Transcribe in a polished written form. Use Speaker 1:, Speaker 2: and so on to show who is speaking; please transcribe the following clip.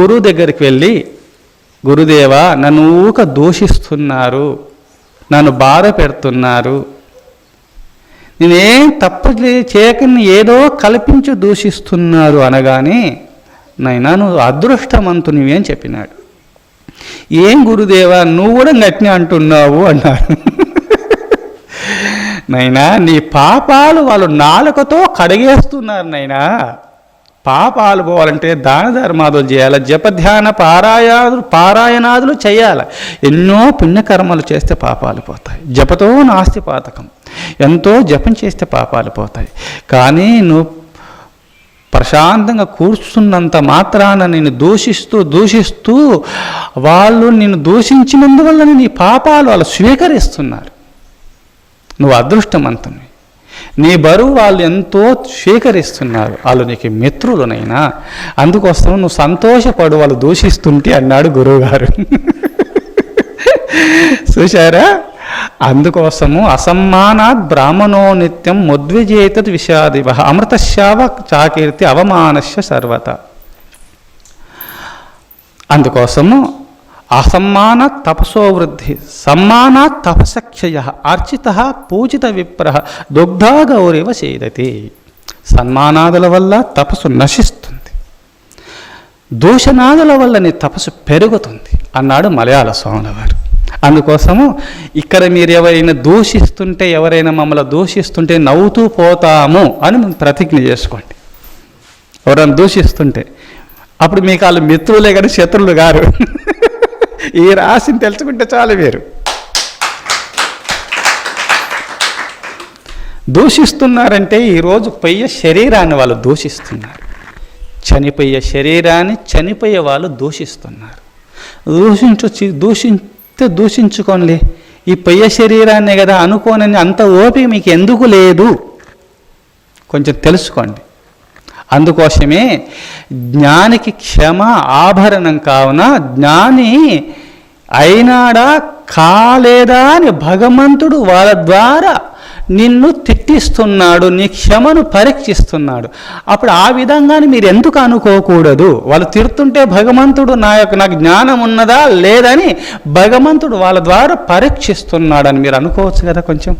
Speaker 1: గురువు దగ్గరికి వెళ్ళి, గురుదేవా నన్ను ఊక దూషిస్తున్నారు, నన్ను బాధ పెడుతున్నారు, నేనేం తప్పు చేయకని ఏదో కల్పించి దూషిస్తున్నారు అనగానే, నైనా నువ్వు అదృష్టవంతునివి అని చెప్పినాడు. ఏం గురుదేవా నువ్వు కూడా గట్టినే అంటున్నావు అన్నారు. నైనా నీ పాపాలు వాళ్ళు నాలుకతో కడిగేస్తున్నారు నైనా. పాపాలు పోవాలంటే దాన ధర్మాదులు చేయాలి, జపధ్యాన పారాయణాదులు చేయాలి, ఎన్నో పుణ్యకర్మలు చేస్తే పాపాలు పోతాయి. జపతో నాస్తి పాతకం, ఎంతో జపం చేస్తే పాపాలు పోతాయి. కానీ నువ్వు ప్రశాంతంగా కూర్చున్నంత మాత్రాన నిన్ను దూషిస్తూ వాళ్ళు నిన్ను దూషించినందువల్ల నీ పాపాలు వాళ్ళు స్వీకరిస్తున్నారు. నువ్వు అదృష్టవంతుని, నీ బరువు వాళ్ళు ఎంతో స్వీకరిస్తున్నారు, వాళ్ళు నీకు మిత్రులనైనా. అందుకోసం నువ్వు సంతోషపడు వాళ్ళు దూషిస్తుంటే అన్నాడు గురువుగారు. చూశారా? అందుకోసము అసమ్మానాత్ బ్రాహ్మణో నిత్యం ముద్విజేతత్ విషాదివ అమృతశావ చాకీర్తి అవమానస్య సర్వత. అందుకోసము అసమ్మానాత్ తపసో వృద్ధి, సమ్మానాత్ తపసక్షయ, అర్చిత పూజిత విప్ర దుగ్ధా గౌరవ సేదతి. సన్మానాదుల వల్ల తపస్సు నశిస్తుంది, దూషణాదుల వల్ల నీ తపస్సు పెరుగుతుంది అన్నాడు మలయాళ స్వాముల వారు. అందుకోసము ఇక్కడ మీరు ఎవరైనా దూషిస్తుంటే, ఎవరైనా మమ్మల్ని దూషిస్తుంటే నవ్వుతూ పోతాము అని ప్రతిజ్ఞ చేసుకోండి. ఎవరైనా దూషిస్తుంటే అప్పుడు మీకు వాళ్ళు మిత్రులే కానీ శత్రువులు గారు. ఈ రాశిని తెలుసుకుంటే చాలు. మీరు దూషిస్తున్నారంటే ఈరోజు పోయే శరీరాన్ని వాళ్ళు దూషిస్తున్నారు, చనిపోయే శరీరాన్ని చనిపోయే వాళ్ళు దూషిస్తున్నారు. దూషించుకోండి, ఈ పొయ్య శరీరాన్నే కదా అనుకోనని అంత ఓపిక మీకు ఎందుకు లేదు, కొంచెం తెలుసుకోండి. అందుకోసమే జ్ఞానికి క్షమ ఆభరణం కావున జ్ఞాని అయినాడా కాలేదా అని భగవంతుడు వాళ్ళ ద్వారా నిన్ను తిట్టిస్తున్నాడు, నీ క్షమను పరీక్షిస్తున్నాడు. అప్పుడు ఆ విధంగానే మీరు ఎందుకు అనుకోకూడదు? వాళ్ళు తిడుతుంటే భగవంతుడు నాకు జ్ఞానం ఉన్నదా లేదని భగవంతుడు వాళ్ళ ద్వారా పరీక్షిస్తున్నాడని మీరు అనుకోవచ్చు కదా కొంచెం.